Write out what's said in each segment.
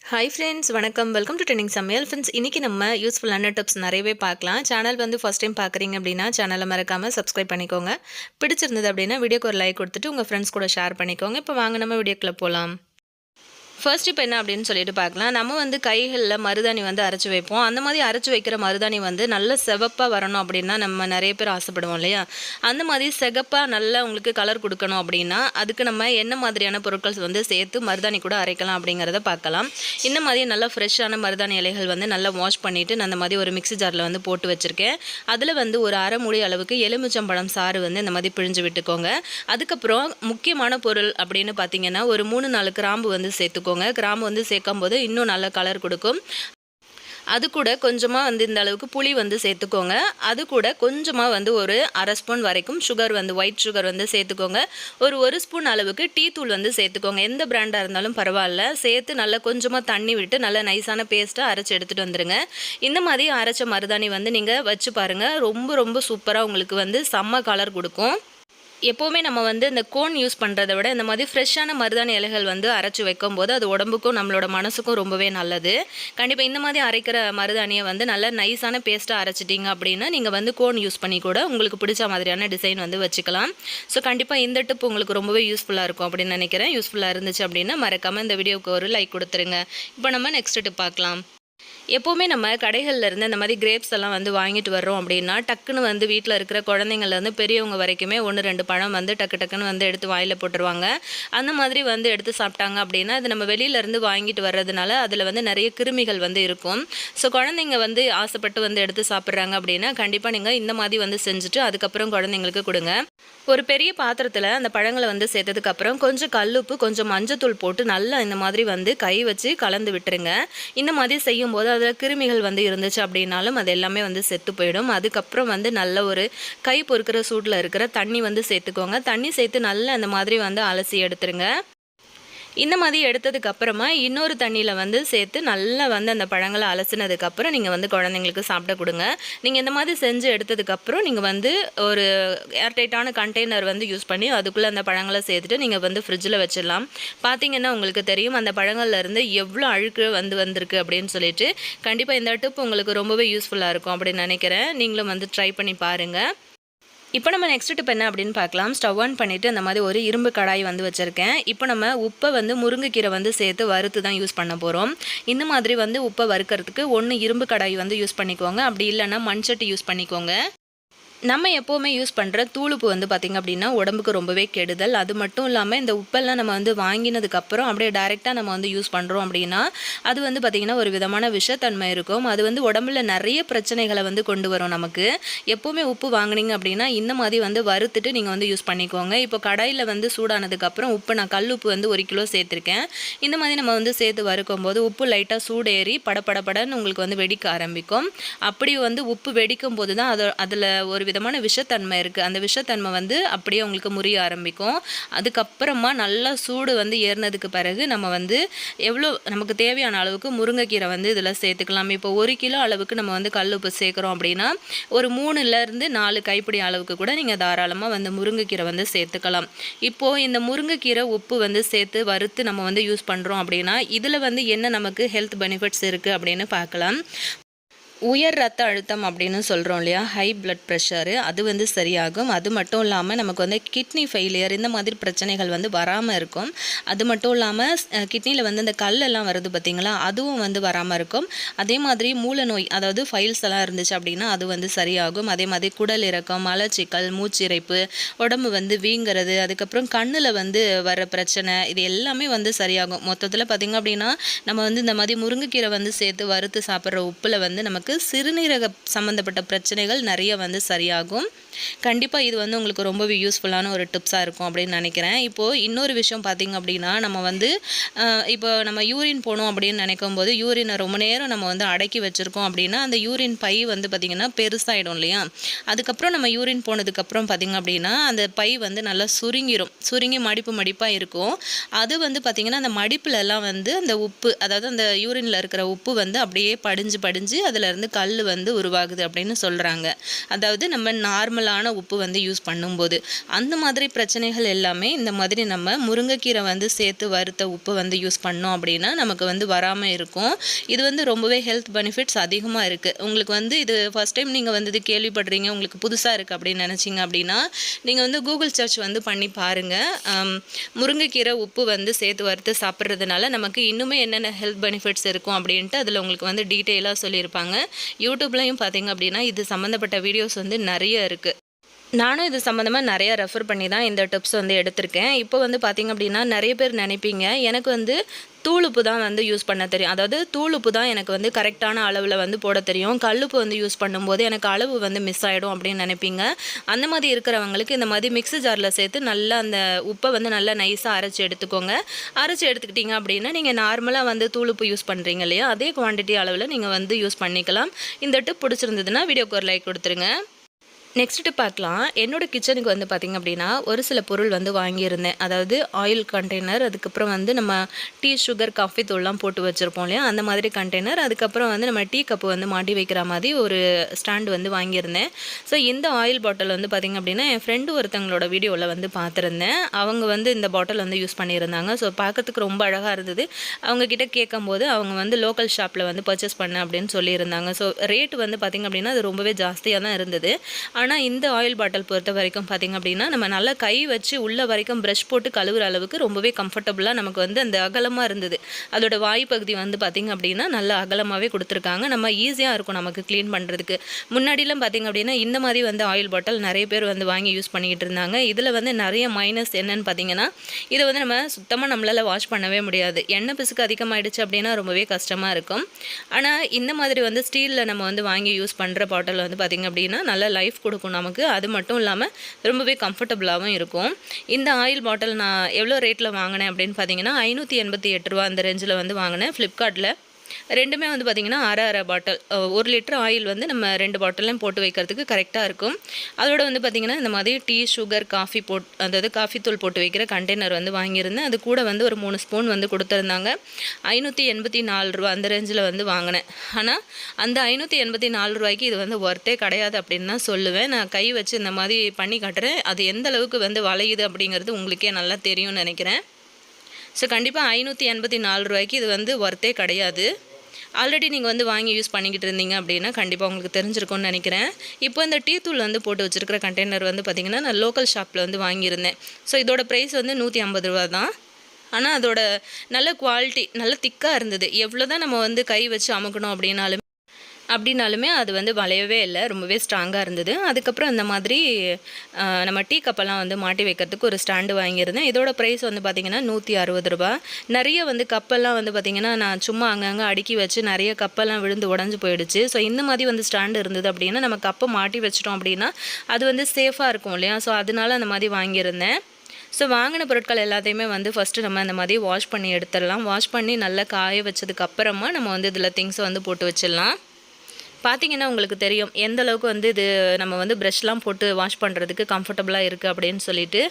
Hi friends, வணக்கம். Welcome to trending சமையல். Friends, இன்றைக்கி நம்ம யூஸ்ஃபுல்லான டிப்ஸ் நிறையவே பார்க்கலாம். சேனல் வந்து ஃபஸ்ட் டைம் பார்க்குறீங்க அப்படின்னா சேனலை மறக்காமல் சப்ஸ்கிரைப் பண்ணிக்கோங்க. பிடிச்சிருந்தது அப்படின்னா வீடியோக்கு ஒரு லைக் கொடுத்துட்டு உங்கள் ஃப்ரெண்ட்ஸ் கூட ஷேர் பண்ணிக்கோங்க. இப்போ வாங்க நம்ம வீடியோக்குள்ளே போகலாம். ஃபர்ஸ்ட் இப்போ என்ன அப்படின்னு சொல்லிட்டு பார்க்கலாம். நம்ம வந்து கைகளில் மருதாணி வந்து அரைச்சி வைப்போம். அந்த மாதிரி அரைச்சி வைக்கிற மருதாணி வந்து நல்ல சிவப்பாக வரணும் அப்படின்னா நம்ம நிறைய பேர் ஆசைப்படுவோம் இல்லையா? அந்த மாதிரி சிகப்பாக நல்லா உங்களுக்கு கலர் கொடுக்கணும் அப்படின்னா அதுக்கு நம்ம என்ன மாதிரியான பொருட்கள் வந்து சேர்த்து மருதாணி கூட அரைக்கலாம் அப்படிங்கிறத பார்க்கலாம். இந்த மாதிரி நல்லா ஃப்ரெஷ்ஷான மருதாணி இலைகள் வந்து நல்லா வாஷ் பண்ணிவிட்டு நான் அந்த மாதிரி ஒரு மிக்ஸி ஜாரில் வந்து போட்டு வச்சுருக்கேன். அதில் வந்து ஒரு அரை மூடி அளவுக்கு எலுமிச்சம்பழம் சாறு வந்து இந்த மாதிரி பிழிஞ்சு விட்டுக்கோங்க. அதுக்கப்புறம் முக்கியமான பொருள் அப்படின்னு பார்த்தீங்கன்னா ஒரு 3-4 கிராம்பு வந்து சேர்த்துக்கோங்க. கிராம்பு வந்து சேர்க்கும் போது இன்னும் நல்ல கலர் கொடுக்கும். அது கூட கொஞ்சமாக வந்து இந்த அளவுக்கு புளி வந்து சேர்த்துக்கோங்க. அது கூட கொஞ்சமாக வந்து ஒரு அரை ஸ்பூன் வரைக்கும் சுகர் வந்து ஒயிட் சுகர் வந்து சேர்த்துக்கோங்க. ஒரு ஸ்பூன் அளவுக்கு டீ தூள் வந்து சேர்த்துக்கோங்க. எந்த பிராண்டாக இருந்தாலும் பரவாயில்ல. சேர்த்து நல்லா கொஞ்சமாக தண்ணி விட்டு நல்லா நைஸான பேஸ்ட்டாக அரைச்சி எடுத்துகிட்டு வந்துடுங்க. இந்த மாதிரி அரைச்ச மருதாணி வந்து நீங்கள் வச்சு பாருங்கள். ரொம்ப ரொம்ப சூப்பராக உங்களுக்கு வந்து செம்ம கலர் கொடுக்கும். எப்போவுமே நம்ம வந்து இந்த கோன் யூஸ் பண்ணுறதை விட இந்த மாதிரி ஃப்ரெஷ்ஷான மருதாணி இலைகள் வந்து அரைச்சி வைக்கும்போது அது உடம்புக்கும் நம்மளோட மனசுக்கும் ரொம்பவே நல்லது. கண்டிப்பாக இந்த மாதிரி அரைக்கிற மருதாணியை வந்து நல்லா நைஸான பேஸ்ட்டாக அரைச்சிட்டிங்க அப்படின்னா நீங்கள் வந்து கோன் யூஸ் பண்ணி கூட உங்களுக்கு பிடிச்ச மாதிரியான டிசைன் வந்து வச்சுக்கலாம். ஸோ கண்டிப்பாக இந்த டிப் உங்களுக்கு ரொம்பவே யூஸ்ஃபுல்லாக இருக்கும் அப்படின்னு நினைக்கிறேன். யூஸ்ஃபுல்லாக இருந்துச்சு அப்படின்னா மறக்காமல் இந்த வீடியோவுக்கு ஒரு லைக் கொடுத்துருங்க. இப்போ நம்ம நெக்ஸ்ட் டிப் பார்க்கலாம். எப்போவுமே நம்ம கடைகளில் இருந்து இந்த மாதிரி கிரேப்ஸ் எல்லாம் வந்து வாங்கிட்டு வர்றோம் அப்படின்னா டக்குன்னு வந்து வீட்டில் இருக்கிற குழந்தைங்கள்லேருந்து பெரியவங்க வரைக்குமே 1-2 பழம் வந்து டக்குன்னு வந்து எடுத்து வாயில் போட்டுருவாங்க. அந்த மாதிரி வந்து எடுத்து சாப்பிட்டாங்க அப்படின்னா அது நம்ம வெளியிலேருந்து வாங்கிட்டு வர்றதுனால அதில் வந்து நிறைய கிருமிகள் வந்து இருக்கும். ஸோ குழந்தைங்க வந்து ஆசைப்பட்டு வந்து எடுத்து சாப்பிட்றாங்க அப்படின்னா கண்டிப்பாக நீங்கள் இந்த மாதிரி வந்து செஞ்சுட்டு அதுக்கப்புறம் குழந்தைங்களுக்கு கொடுங்க. ஒரு பெரிய பாத்திரத்தில் அந்த பழங்களை வந்து சேர்த்ததுக்கப்புறம் கொஞ்சம் கல்லுப்பு கொஞ்சம் மஞ்சத்தூள் போட்டு நல்லா இந்த மாதிரி வந்து கை வச்சு கலந்து விட்டுருங்க. இந்த மாதிரி செய்யும்போது அதில் கிருமிகள் வந்து இருந்துச்சு அப்படின்னாலும் அது எல்லாமே வந்து செத்து போயிடும். அதுக்கப்புறம் வந்து நல்ல ஒரு கை பொறுக்கிற சூட்டில் இருக்கிற தண்ணி வந்து சேர்த்துக்கோங்க. தண்ணி சேர்த்து நல்லா அந்த மாதிரி வந்து அலசி எடுத்துருங்க. இந்த மாதிரி எடுத்ததுக்கு அப்புறமா இன்னொரு தண்ணியில் வந்து சேர்த்து நல்லா வந்து அந்த பழங்களை அலசினதுக்கப்புறம் நீங்கள் வந்து குழந்தைங்களுக்கு சாப்பிட கொடுங்க. நீங்கள் இந்த மாதிரி செஞ்சு எடுத்ததுக்கப்புறம் நீங்கள் வந்து ஒரு ஏர்டைட்டான கண்டெய்னர் வந்து யூஸ் பண்ணி அதுக்குள்ளே அந்த பழங்களை சேர்த்துட்டு நீங்கள் வந்து ஃப்ரிட்ஜில் வச்சிடலாம். பார்த்தீங்கன்னா உங்களுக்கு தெரியும் அந்த பழங்கள்லேருந்து எவ்வளோ அழுக்கு வந்திருக்கு அப்படின்னு சொல்லிட்டு. கண்டிப்பாக இந்த டிப் உங்களுக்கு ரொம்பவே யூஸ்ஃபுல்லாக இருக்கும் அப்படின்னு நினைக்கிறேன். நீங்களும் வந்து ட்ரை பண்ணி பாருங்கள். இப்போ நம்ம நெக்ஸ்ட் டிப் என்ன அப்படின்னு பார்க்கலாம். ஸ்டவ் ஆன் பண்ணிவிட்டு அந்த மாதிரி ஒரு இரும்பு கடாய் வந்து வச்சுருக்கேன். இப்போ நம்ம உப்பை வந்து முருங்கைக்கீரை வந்து சேர்த்து வறுத்து தான் யூஸ் பண்ண போகிறோம். இந்த மாதிரி வந்து உப்பை வறுக்கிறதுக்கு ஒன்று இரும்பு கடாய் வந்து யூஸ் பண்ணிக்கோங்க. அப்படி இல்லைன்னா மண்சட்டி யூஸ் பண்ணிக்கோங்க. நம்ம எப்போவுமே யூஸ் பண்ணுற தூளுப்பு வந்து பார்த்திங்க அப்படின்னா உடம்புக்கு ரொம்பவே கெடுதல். அது மட்டும் இல்லாமல் இந்த உப்பெல்லாம் நம்ம வந்து வாங்கினதுக்கப்புறம் அப்படியே டைரெக்டாக நம்ம வந்து யூஸ் பண்ணுறோம் அப்படின்னா அது வந்து பார்த்திங்கன்னா ஒரு விதமான விஷத்தன்மை இருக்கும். அது வந்து உடம்புல நிறைய பிரச்சனைகளை வந்து கொண்டு வரும் நமக்கு. எப்போவுமே உப்பு வாங்கினீங்க அப்படின்னா இந்த மாதிரி வந்து வறுத்துட்டு நீங்கள் வந்து யூஸ் பண்ணிக்கோங்க. இப்போ கடாயில் வந்து சூடானதுக்கப்புறம் உப்பு நான் கல் உப்பு வந்து 1 கிலோ சேர்த்துருக்கேன். இந்த மாதிரி நம்ம வந்து சேர்த்து வறுக்கும் போது உப்பு லைட்டாக சூடேறி படபடன்னு உங்களுக்கு வந்து வெடிக்க ஆரம்பிக்கும். அப்படி வந்து உப்பு வெடிக்கும் போது தான் அதில் ஒரு விதமான விஷத்தன்மை இருக்குது. அந்த விஷத்தன்மை வந்து அப்படியே உங்களுக்கு முறிய ஆரம்பிக்கும். அதுக்கப்புறமா நல்லா சூடு வந்து ஏறினதுக்கு பிறகு நம்ம வந்து எவ்வளோ நமக்கு தேவையான அளவுக்கு முருங்கைக்கீரை வந்து இதில் சேர்த்துக்கலாம். இப்போ 1 கிலோ அளவுக்கு நம்ம வந்து கல் உப்பு சேர்க்குறோம் அப்படின்னா ஒரு 3-4 கைப்பிடி அளவுக்கு கூட நீங்கள் தாராளமாக வந்து முருங்கைக்கீரை வந்து சேர்த்துக்கலாம். இப்போது இந்த முருங்கைக்கீரை உப்பு வந்து சேர்த்து வறுத்து நம்ம வந்து யூஸ் பண்ணுறோம் அப்படின்னா இதில் வந்து என்ன நமக்கு ஹெல்த் பெனிஃபிட்ஸ் இருக்குது அப்படின்னு பார்க்கலாம். உயர் ரத்த அழுத்தம் அப்படின்னு சொல்கிறோம் இல்லையா, ஹை பிளட் ப்ரெஷரு, அது வந்து சரியாகும். அது மட்டும் இல்லாமல் நமக்கு வந்து கிட்னி ஃபெயிலியர் இந்த மாதிரி பிரச்சனைகள் வந்து வராமல் இருக்கும். அது மட்டும் இல்லாமல் கிட்னியில் வந்து இந்த கல்லெல்லாம் வருது பார்த்திங்களா, அதுவும் வந்து வராமல் இருக்கும். அதே மாதிரி மூல நோய் அதாவது ஃபைல்ஸ் எல்லாம் இருந்துச்சு அப்படின்னா அது வந்து சரியாகும். அதே மாதிரி குடல் இறக்கம், மலச்சிக்கல், மூச்சிறைப்பு, உடம்பு வந்து வீங்கிறது, அதுக்கப்புறம் கண்ணில் வந்து வர பிரச்சனை, இது எல்லாமே வந்து சரியாகும். மொத்தத்தில் பார்த்திங்க அப்படின்னா நம்ம வந்து இந்த மாதிரி முருங்கைக்கீரை வந்து சேர்த்து வறுத்து சாப்பிட்ற உப்பில் வந்து நமக்கு சிறுநீரக சம்மந்தப்பட்ட பிரச்சனைகள் நிறைய வந்து சரியாகும். கண்டிப்பாக இது வந்து உங்களுக்கு ரொம்பவே யூஸ்ஃபுல்லான ஒரு டிப்ஸாக இருக்கும் அப்படின்னு நினைக்கிறேன். இப்போது இன்னொரு விஷயம் பார்த்திங்க அப்படின்னா நம்ம வந்து இப்போ நம்ம யூரின் போகணும் அப்படின்னு நினைக்கும் போது யூரினை ரொம்ப நேரம் நம்ம வந்து அடக்கி வச்சுருக்கோம் அப்படின்னா அந்த யூரின் பை வந்து பார்த்திங்கன்னா பெருசாகிடும் இல்லையா. அதுக்கப்புறம் நம்ம யூரின் போனதுக்கப்புறம் பார்த்திங்க அப்படின்னா அந்த பை வந்து நல்லா சுருங்கி மடிப்பாக இருக்கும். அது வந்து பார்த்திங்கன்னா அந்த மடிப்புலலாம் வந்து அந்த உப்பு அதாவது அந்த யூரினில் இருக்கிற உப்பு வந்து அப்படியே படிஞ்சு அதில் இருந்து கல் வந்து உருவாகுது அப்படின்னு சொல்கிறாங்க. அதாவது நம்ம நார்மல் நார்மலான உப்பு வந்து யூஸ் பண்ணும்போது. அந்த மாதிரி பிரச்சனைகள் எல்லாமே இந்த மாதிரி நம்ம முருங்கைக்கீரை வந்து சேர்த்து வறுத்த உப்பு வந்து யூஸ் பண்ணோம் அப்படின்னா நமக்கு வந்து வராமல் இருக்கும். இது வந்து ரொம்பவே ஹெல்த் பெனிஃபிட்ஸ் அதிகமாக இருக்குது. உங்களுக்கு வந்து இது ஃபஸ்ட் டைம் நீங்கள் வந்து இது கேள்விப்படுறீங்க, உங்களுக்கு புதுசாக இருக்குது அப்படின்னு நினச்சிங்க அப்படின்னா நீங்கள் வந்து கூகுள் சர்ச் வந்து பண்ணி பாருங்கள். முருங்கைக்கீரை உப்பு வந்து சேர்த்து வறுத்து சாப்பிட்றதுனால நமக்கு இன்னுமே என்னென்ன ஹெல்த் பெனிஃபிட்ஸ் இருக்கும் அப்படின்ட்டு அதில் உங்களுக்கு வந்து டீட்டெயிலாக சொல்லியிருப்பாங்க. யூடியூப்லையும் பார்த்தீங்க அப்படின்னா இது சம்மந்தப்பட்ட வீடியோஸ் வந்து நிறைய இருக்குது. நானும் இது சம்மந்தமாக நிறைய ரெஃபர் பண்ணி தான் இந்த டிப்ஸ் வந்து எடுத்திருக்கேன். இப்போ வந்து பார்த்திங்க அப்படின்னா நிறைய பேர் நினைப்பீங்க, எனக்கு வந்து தூளுப்பு தான் வந்து யூஸ் பண்ண தெரியும். அதாவது தூளுப்பு தான் எனக்கு வந்து கரெக்டான அளவில் வந்து போட தெரியும். கல்லுப்பு வந்து யூஸ் பண்ணும்போது எனக்கு அளவு வந்து மிஸ் ஆகிடும் அப்படின்னு நினைப்பீங்க. அந்த மாதிரி இருக்கிறவங்களுக்கு இந்த மாதிரி மிக்ஸி ஜாரில் சேர்த்து நல்லா அந்த உப்பை வந்து நல்லா நைஸாக அரைச்சி எடுத்துக்கோங்க. அரைச்சி எடுத்துக்கிட்டிங்க அப்படின்னா நீங்கள் நார்மலாக வந்து தூளுப்பு யூஸ் பண்ணுறீங்க இல்லையா, அதே குவான்டிட்டி அளவில் நீங்கள் வந்து யூஸ் பண்ணிக்கலாம். இந்த டிப் பிடிச்சிருந்ததுன்னா வீடியோக்கு ஒரு லைக் கொடுத்துருங்க. நெக்ஸ்ட்டு பார்க்கலாம். என்னோடய கிச்சனுக்கு வந்து பார்த்திங்க அப்படின்னா ஒரு சில பொருள் வந்து வாங்கியிருந்தேன். அதாவது ஆயில் கண்டெய்னர், அதுக்கப்புறம் வந்து நம்ம டீ, சுகர், காஃபி தூள்லாம் போட்டு வச்சுருப்போம் இல்லையா, அந்த மாதிரி கண்டெய்னர், அதுக்கப்புறம் வந்து நம்ம டீ கப்பு வந்து மாட்டி வைக்கிற மாதிரி ஒரு ஸ்டாண்டு வந்து வாங்கியிருந்தேன். ஸோ இந்த ஆயில் பாட்டில் வந்து பார்த்திங்க அப்படின்னா என் ஃப்ரெண்டு ஒருத்தங்களோட வீடியோவில் வந்து பார்த்துருந்தேன். அவங்க வந்து இந்த பாட்டில் வந்து யூஸ் பண்ணியிருந்தாங்க. ஸோ பார்க்கறதுக்கு ரொம்ப அழகாக இருந்தது. அவங்கக்கிட்ட கேட்கும்போது அவங்க வந்து லோக்கல் ஷாப்பில் வந்து பர்ச்சேஸ் பண்ண அப்படின்னு சொல்லியிருந்தாங்க. ஸோ ரேட்டு வந்து பார்த்திங்க அப்படின்னா அது ரொம்பவே ஜாஸ்தியாக தான் இருந்தது. ஆனால் இந்த ஆயில் பாட்டில் பொறுத்த வரைக்கும் பார்த்திங்க அப்படின்னா நம்ம நல்லா கை வச்சு உள்ள வரைக்கும் ப்ரஷ் போட்டு கழுவுற அளவுக்கு ரொம்பவே கம்ஃபர்டபுளாக நமக்கு வந்து அந்த அகலமாக இருந்தது. அதோட வாய் பகுதி வந்து பார்த்திங்க அப்படின்னா நல்லா அகலமாகவே கொடுத்துருக்காங்க. நம்ம ஈஸியாக இருக்கும் நமக்கு க்ளீன் பண்ணுறதுக்கு. முன்னாடிலாம் பார்த்திங்க அப்படின்னா இந்த மாதிரி வந்து ஆயில் பாட்டில் நிறைய பேர் வந்து வாங்கி யூஸ் பண்ணிக்கிட்டு இருந்தாங்க. இதில் வந்து நிறைய மைனஸ் என்னன்னு பார்த்திங்கன்னா இதை வந்து நம்ம சுத்தமாக நம்மளால் வாஷ் பண்ணவே முடியாது. எண்ணெய் பிசுக்கு அதிகமாகிடுச்சு அப்படின்னா ரொம்பவே கஷ்டமாக இருக்கும். ஆனால் இந்த மாதிரி வந்து ஸ்டீலில் நம்ம வந்து வாங்கி யூஸ் பண்ணுற பாட்டில் வந்து பார்த்திங்க அப்படின்னா நல்லா லைஃப் கொடுக்கும் நமக்கு. அது மட்டும் இல்லாமல் ரொம்பவே கம்ஃபர்டபுளாகவும் இருக்கும். இந்த ஆயில் பாட்டில் நான் எவ்வளோ ரேட்டில் வாங்கினேன் அப்படின்னு பார்த்தீங்கன்னா 588 ரூபா அந்த ரேஞ்சில் வந்து வாங்கினேன் ஃப்ளிப்கார்ட்டில். ரெண்டுமே வந்து பார்த்திங்கன்னா அரை பாட்டில் 1 லிட்டர் ஆயில் வந்து நம்ம 2 பாட்டிலையும் போட்டு வைக்கிறதுக்கு கரெக்டாக இருக்கும். அதோட வந்து பார்த்திங்கன்னா இந்த மாதிரி டீ, சுகர், காஃபி அதாவது காஃபி தூள் போட்டு வைக்கிற கண்டெய்னர் வந்து வாங்கியிருந்தேன். அது கூட வந்து ஒரு 3 ஸ்பூன் வந்து கொடுத்துருந்தாங்க. 584 ரூபா அந்த ரேஞ்சில் வந்து வாங்கினேன். ஆனால் அந்த 584 ரூபாய்க்கு இது வந்து ஒர்த்தே கிடையாது அப்படின்னு தான் சொல்லுவேன். நான் கை வச்சு இந்த மாதிரி பண்ணி காட்டுறேன். அது எந்த அளவுக்கு வந்து வளையுது அப்படிங்கிறது உங்களுக்கே நல்லா தெரியும்னு நினைக்கிறேன். ஸோ கண்டிப்பாக 584 ரூபாய்க்கு இது வந்து ஒர்த்தே கிடையாது. ஆல்ரெடி நீங்கள் வந்து வாங்கி யூஸ் பண்ணிக்கிட்டு இருந்தீங்க அப்படின்னா கண்டிப்பாக உங்களுக்கு தெரிஞ்சிருக்கும்னு நினைக்கிறேன். இப்போ இந்த டீ தூள் வந்து போட்டு வச்சுருக்கிற கண்டெய்னர் வந்து பார்த்திங்கன்னா நான் லோக்கல் ஷாப்பில் வந்து வாங்கியிருந்தேன். ஸோ இதோட ப்ரைஸ் வந்து 150 ரூபா தான். ஆனால் அதோட நல்ல குவாலிட்டி நல்ல திக்காக இருந்தது. எவ்வளோ தான் நம்ம வந்து கை வச்சு அமுக்கணும் அப்படின்னாலுமே அது வந்து வளையவே இல்லை, ரொம்பவே ஸ்ட்ராங்காக இருந்தது. அதுக்கப்புறம் இந்த மாதிரி நம்ம டீ கப்பெல்லாம் வந்து மாட்டி வைக்கிறதுக்கு ஒரு ஸ்டாண்டு வாங்கியிருந்தேன். இதோட ப்ரைஸ் வந்து பார்த்திங்கன்னா 160 ரூபா. நிறைய வந்து கப்பெல்லாம் வந்து பார்த்திங்கன்னா நான் சும்மா அங்கங்கே அடுக்கி வச்சு நிறைய கப்பெல்லாம் விழுந்து உடஞ்சி போயிடுச்சு. ஸோ இந்த மாதிரி வந்து ஸ்டாண்டு இருந்தது அப்படின்னா நம்ம கப்பை மாட்டி வச்சிட்டோம் அப்படின்னா அது வந்து சேஃபாக இருக்கும் இல்லையா. ஸோ அதனால அந்த மாதிரி வாங்கியிருந்தேன். ஸோ வாங்கின பொருட்கள் எல்லாத்தையுமே வந்து ஃபஸ்ட்டு நம்ம இந்த மாதிரி வாஷ் பண்ணி எடுத்துடலாம். வாஷ் பண்ணி நல்லா காய வச்சதுக்கப்புறமா நம்ம வந்து இதில் திங்ஸை வந்து போட்டு வச்சிடலாம். பார்த்திங்கன்னா உங்களுக்கு தெரியும் எந்த அளவுக்கு வந்து இது நம்ம வந்து ப்ரஷ்லாம் போட்டு வாஷ் பண்ணுறதுக்கு கம்ஃபர்டபுளாக இருக்குது அப்படின்னு சொல்லிட்டு.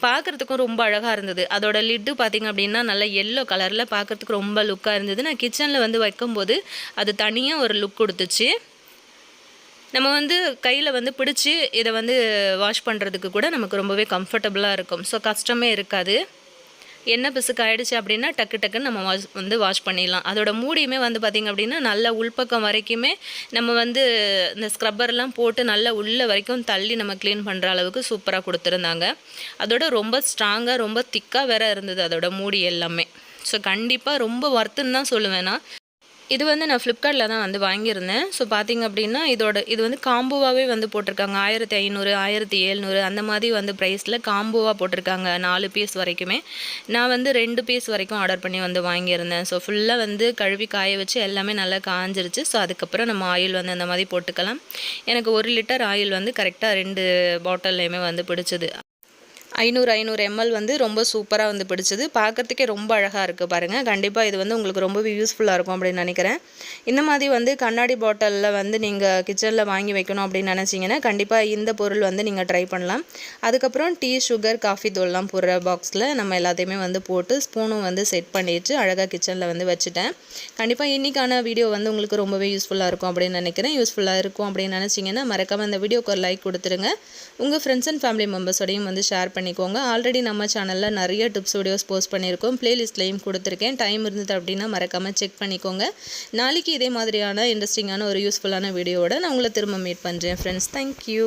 பார்க்குறதுக்கும் ரொம்ப அழகாக இருந்தது. அதோட லிட்டு பார்த்திங்க அப்படின்னா நல்லா எல்லோ கலரில் பார்க்குறதுக்கு ரொம்ப லுக்காக இருந்தது. நான் கிச்சனில் வந்து வைக்கும்போது அது தனியாக ஒரு லுக் கொடுத்துச்சு. நம்ம வந்து கையில் வந்து பிடிச்சி இதை வந்து வாஷ் பண்ணுறதுக்கு கூட நமக்கு ரொம்பவே கம்ஃபர்டபுளாக இருக்கும். ஸோ கஷ்டமே இருக்காது. எண்ணெய் பிசுக்கு ஆகிடுச்சு அப்படின்னா டக்குன்னு நம்ம வாஷ் பண்ணிடலாம். அதோட மூடியுமே வந்து பார்த்திங்க அப்படின்னா நல்லா உள்பக்கம் வரைக்குமே நம்ம வந்து இந்த ஸ்க்ரப்பர்லாம் போட்டு நல்லா உள்ள வரைக்கும் தள்ளி நம்ம க்ளீன் பண்ணுற அளவுக்கு சூப்பராக கொடுத்துருந்தாங்க. அதோட ரொம்ப ஸ்ட்ராங்காக ரொம்ப திக்காக வேற இருந்தது அதோட மூடி எல்லாமே. ஸோ கண்டிப்பாக ரொம்ப ஒர்த்துன்னு தான் சொல்லுவேன் நான். இது வந்து நான் ஃப்ளிப்கார்ட்டில் தான் வந்து வாங்கியிருந்தேன். ஸோ பார்த்திங்க அப்படின்னா இது வந்து காம்போவாகவே வந்து போட்டிருக்காங்க. 1500 1700 அந்த மாதிரி வந்து ப்ரைஸில் காம்போவாக போட்டிருக்காங்க 4 பீஸ் வரைக்குமே. நான் வந்து 2 பீஸ் வரைக்கும் ஆர்டர் பண்ணி வந்து வாங்கியிருந்தேன். ஸோ ஃபுல்லாக வந்து கழுவி காய வச்சு எல்லாமே நல்லா காஞ்சிருச்சு. ஸோ அதுக்கப்புறம் நம்ம ஆயில் வந்து அந்த மாதிரி போட்டுக்கலாம். எனக்கு 1 லிட்டர் ஆயில் வந்து கரெக்டாக 2 பாட்டில்லையுமே வந்து பிடிச்சது. 500 ml வந்து ரொம்ப சூப்பராக வந்து பிடிச்சது. பார்க்கறதுக்கே ரொம்ப அழகாக இருக்குது பாருங்கள். கண்டிப்பாக இது வந்து உங்களுக்கு ரொம்பவே யூஸ்ஃபுல்லாக இருக்கும் அப்படின்னு நினைக்கிறேன். இந்த மாதிரி வந்து கண்ணாடி பாட்டிலில் வந்து நீங்கள் கிச்சனில் வாங்கி வைக்கணும் அப்படின்னு நினச்சிங்கன்னா கண்டிப்பாக இந்த பொருள் வந்து நீங்கள் ட்ரை பண்ணலாம். அதுக்கப்புறம் டீ, சுகர், காஃபி தூள்லாம் போடுற பாக்ஸில் நம்ம எல்லாத்தையுமே வந்து போட்டு ஸ்பூனும் வந்து செட் பண்ணிட்டு அழகாக கிச்சனில் வந்து வச்சுட்டேன். கண்டிப்பாக இன்றைக்கான வீடியோ வந்து உங்களுக்கு ரொம்பவே யூஸ்ஃபுல்லாக இருக்கும் அப்படின்னு நினைக்கிறேன். யூஸ்ஃபுல்லாக இருக்கும் அப்படின்னு நினச்சிங்கன்னா மறக்காமல் இந்த வீடியோக்கு ஒரு லைக் கொடுத்துருங்க. உங்கள் ஃப்ரெண்ட்ஸ் அண்ட் ஃபேமிலி மெம்பர்ஸோடையும் வந்து ஷேர் பண்ணிக்கோங்க. ஆல்ரெடி நம்ம சேனலில் நிறைய டிப்ஸ் வீடியோஸ் போஸ்ட் பண்ணியிருக்கோம். பிளேலிஸ்ட்லேயும் கொடுத்துருக்கேன். டைம் இருந்தது அப்படின்னா மறக்காமல் செக் பண்ணிக்கோங்க. நாளைக்கு இதே மாதிரியான இன்ட்ரெஸ்டிங்கான ஒரு யூஸ்ஃபுல்லான வீடியோவோட நான் உங்களை திரும்ப மீட் பண்ணுறேன் ஃப்ரெண்ட்ஸ். தேங்க்யூ.